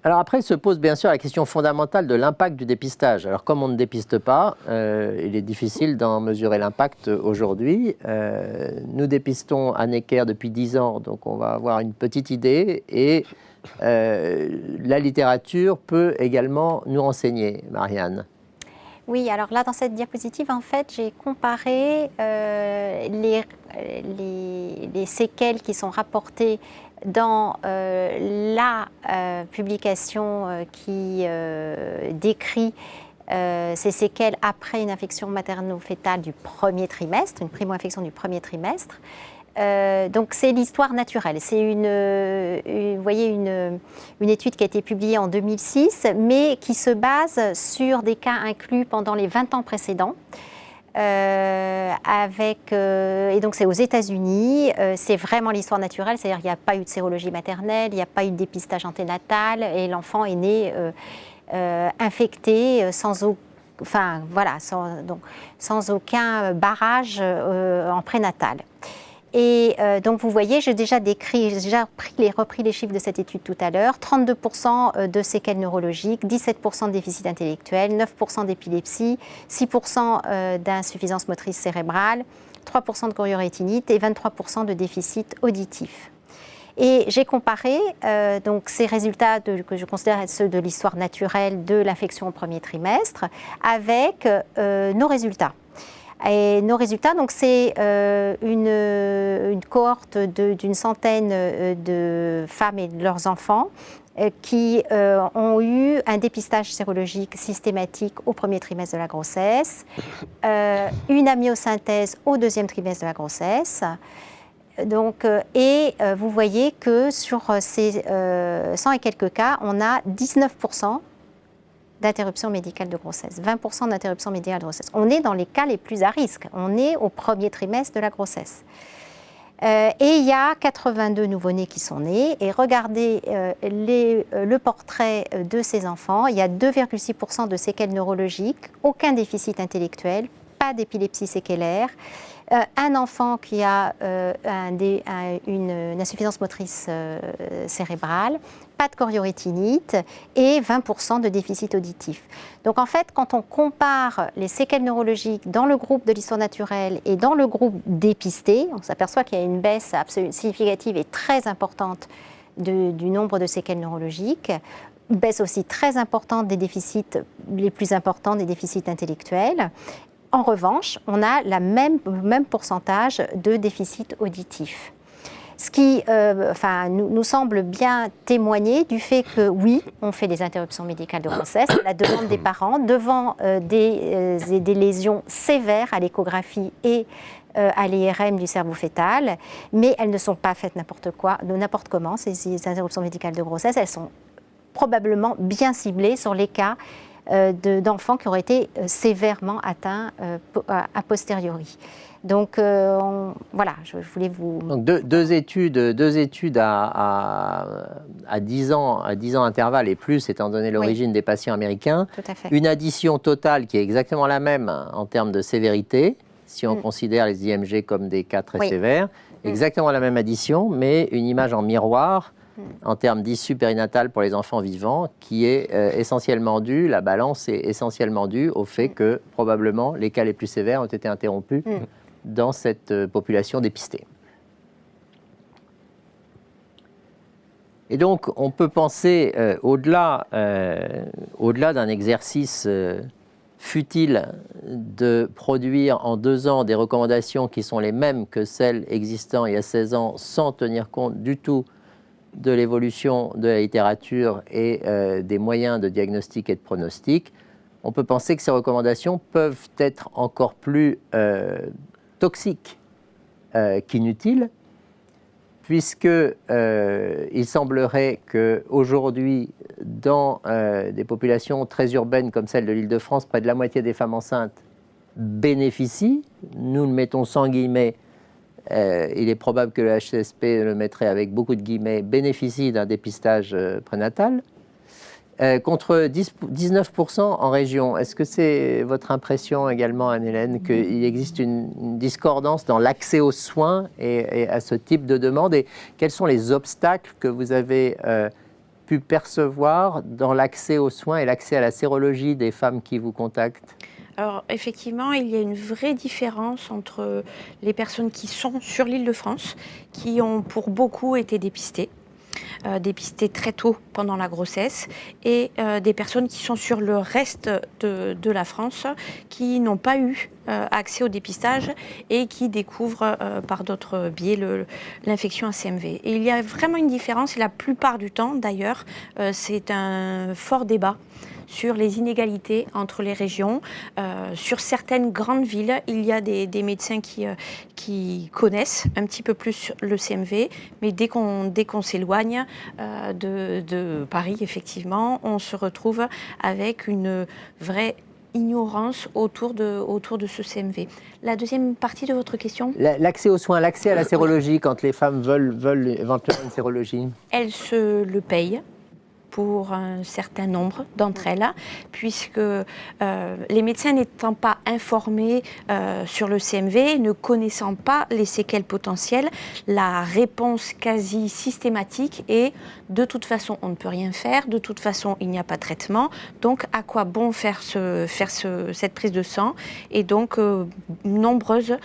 Alors après se pose bien sûr la question fondamentale de l'impact du dépistage. Alors comme on ne dépiste pas, il est difficile d'en mesurer l'impact aujourd'hui. Nous dépistons à Necker depuis 10 ans, donc on va avoir une petite idée et la littérature peut également nous renseigner, Marianne. Oui, alors là, dans cette diapositive, en fait, j'ai comparé les séquelles qui sont rapportées dans la publication qui décrit ces séquelles après une infection materno-fétale du premier trimestre, une primo-infection du premier trimestre. Donc c'est l'histoire naturelle. C'est vous voyez, une étude qui a été publiée en 2006, mais qui se base sur des cas inclus pendant les 20 ans précédents. Et donc c'est aux États-Unis, c'est vraiment l'histoire naturelle, c'est-à-dire qu'il n'y a pas eu de sérologie maternelle, il n'y a pas eu de dépistage anténatal, et l'enfant est né infecté sans aucun barrage en prénatal. Et donc vous voyez, j'ai déjà repris les chiffres de cette étude tout à l'heure, 32% de séquelles neurologiques, 17% de déficit intellectuel, 9% d'épilepsie, 6% d'insuffisance motrice cérébrale, 3% de choriorétinite et 23% de déficit auditif. Et j'ai comparé donc ces résultats que je considère être ceux de l'histoire naturelle de l'infection au premier trimestre avec nos résultats. Et nos résultats, donc c'est une cohorte d'une centaine de femmes et de leurs enfants qui ont eu un dépistage sérologique systématique au premier trimestre de la grossesse, une amyosynthèse au deuxième trimestre de la grossesse. Donc, vous voyez que sur ces 100 et quelques cas, on a 19% d'interruption médicale de grossesse, 20% d'interruption médicale de grossesse. On est dans les cas les plus à risque. On est au premier trimestre de la grossesse. Et il y a 82 nouveau-nés qui sont nés. Et regardez le portrait de ces enfants. Il y a 2,6% de séquelles neurologiques, aucun déficit intellectuel, pas d'épilepsie séquellaire. Un enfant qui a une insuffisance motrice cérébrale, pas de choriorétinite et 20% de déficit auditif. Donc en fait, quand on compare les séquelles neurologiques dans le groupe de l'histoire naturelle et dans le groupe dépisté, on s'aperçoit qu'il y a une baisse significative et très importante du nombre de séquelles neurologiques, une baisse aussi très importante des déficits, les plus importants des déficits intellectuels. En revanche, on a le même pourcentage de déficit auditif. Ce qui nous semble bien témoigner du fait que oui, on fait des interruptions médicales de grossesse à la demande des parents devant des lésions sévères à l'échographie et à l'IRM du cerveau fœtal, mais elles ne sont pas faites n'importe comment, ces interruptions médicales de grossesse, elles sont probablement bien ciblées sur les cas d'enfants qui auraient été sévèrement atteints a posteriori. Donc voilà, je voulais vous... Donc deux études à 10 ans intervalle et plus, étant donné l'origine des patients américains. Tout à fait. Une addition totale qui est exactement la même en termes de sévérité, si on considère les IMG comme des cas très sévères. Exactement la même addition, mais une image en miroir en termes d'issue périnatale pour les enfants vivants, qui est essentiellement due, la balance est essentiellement due au fait que probablement les cas les plus sévères ont été interrompus dans cette population dépistée. Et donc on peut penser au-delà d'un exercice futile de produire en 2 ans des recommandations qui sont les mêmes que celles existant il y a 16 ans sans tenir compte du tout de l'évolution de la littérature et des moyens de diagnostic et de pronostic, on peut penser que ces recommandations peuvent être encore plus toxiques qu'inutiles, puisqu'il semblerait qu'aujourd'hui, dans des populations très urbaines comme celle de l'Île-de-France, près de la moitié des femmes enceintes bénéficient, nous le mettons sans guillemets, il est probable que le HCSP le mettrait avec beaucoup de guillemets, bénéficie d'un dépistage prénatal, contre 19% en région. Est-ce que c'est votre impression également, Anne-Hélène, qu'il existe une discordance dans l'accès aux soins et à ce type de demande? Et quels sont les obstacles que vous avez pu percevoir dans l'accès aux soins et l'accès à la sérologie des femmes qui vous contactent? Alors effectivement, il y a une vraie différence entre les personnes qui sont sur l'Île-de-France, qui ont pour beaucoup été dépistées très tôt pendant la grossesse, et des personnes qui sont sur le reste de la France, qui n'ont pas eu accès au dépistage et qui découvrent par d'autres biais l'infection à CMV. Et il y a vraiment une différence, et la plupart du temps d'ailleurs, c'est un fort débat sur les inégalités entre les régions. Sur certaines grandes villes, il y a des médecins qui connaissent un petit peu plus le CMV, mais dès qu'on s'éloigne de Paris, effectivement, on se retrouve avec une vraie ignorance autour de ce CMV. La deuxième partie de votre question? L'accès aux soins, l'accès à la sérologie, quand les femmes veulent éventuellement une sérologie? Elles se le payent pour un certain nombre d'entre elles, puisque les médecins n'étant pas informés sur le CMV, ne connaissant pas les séquelles potentielles, la réponse quasi systématique est de toute façon on ne peut rien faire, de toute façon il n'y a pas de traitement, donc à quoi bon faire cette prise de sang? Et donc nombreuses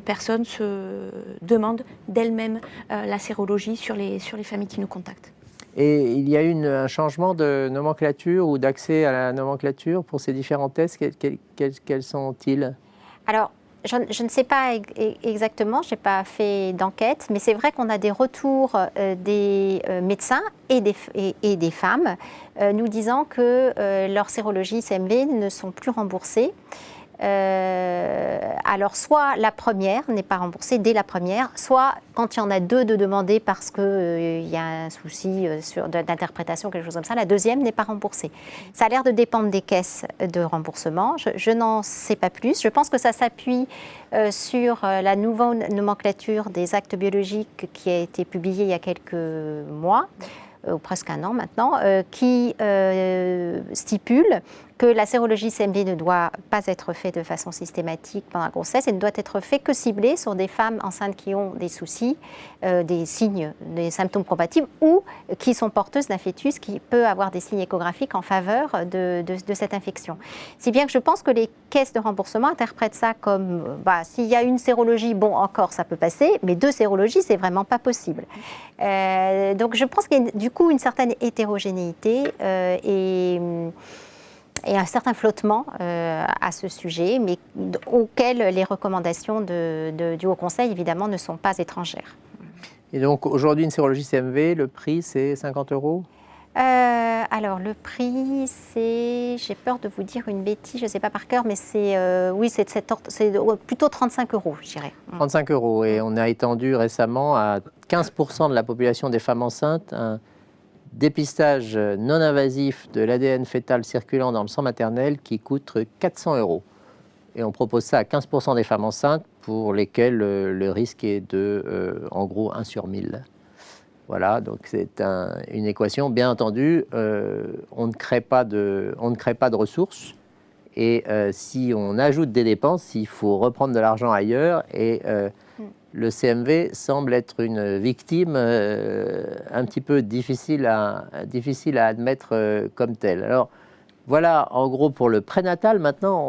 personnes se demandent d'elles-mêmes la sérologie sur les familles qui nous contactent. Et il y a eu un changement de nomenclature ou d'accès à la nomenclature pour ces différents tests. Quels sont-ils? Alors, je ne sais pas exactement, je n'ai pas fait d'enquête, mais c'est vrai qu'on a des retours des médecins et des femmes nous disant que leurs sérologies CMV ne sont plus remboursées. Alors, soit la première n'est pas remboursée dès la première, soit quand il y en a deux de demander parce qu'il y a un souci d'interprétation, quelque chose comme ça, la deuxième n'est pas remboursée. Ça a l'air de dépendre des caisses de remboursement. Je n'en sais pas plus. Je pense que ça s'appuie sur la nouvelle nomenclature des actes biologiques qui a été publiée il y a quelques mois, ou presque un an maintenant, qui stipule que la sérologie CMV ne doit pas être faite de façon systématique pendant la grossesse et ne doit être faite que ciblée sur des femmes enceintes qui ont des soucis, des signes, des symptômes compatibles ou qui sont porteuses d'un fœtus qui peut avoir des signes échographiques en faveur de cette infection. Si bien que je pense que les caisses de remboursement interprètent ça comme, s'il y a une sérologie, bon, encore ça peut passer, mais deux sérologies, c'est vraiment pas possible. Donc je pense qu'il y a du coup une certaine hétérogénéité et un certain flottement à ce sujet, mais auquel les recommandations du Haut Conseil, évidemment, ne sont pas étrangères. Et donc, aujourd'hui, une sérologie CMV, le prix, c'est 50 €? Alors, le prix, c'est... J'ai peur de vous dire une bêtise, je ne sais pas par cœur, mais c'est plutôt 35 €, je dirais. 35 €. Et on a étendu récemment à 15% de la population des femmes enceintes un dépistage non invasif de l'ADN fœtal circulant dans le sang maternel qui coûte 400 €. Et on propose ça à 15% des femmes enceintes pour lesquelles le risque est de, en gros, 1 sur 1000. Voilà, donc c'est une équation. Bien entendu, on ne crée pas de ressources. Et si on ajoute des dépenses, il faut reprendre de l'argent ailleurs. Et le CMV semble être une victime un petit peu difficile à admettre comme telle. Alors voilà, en gros, pour le prénatal. Maintenant,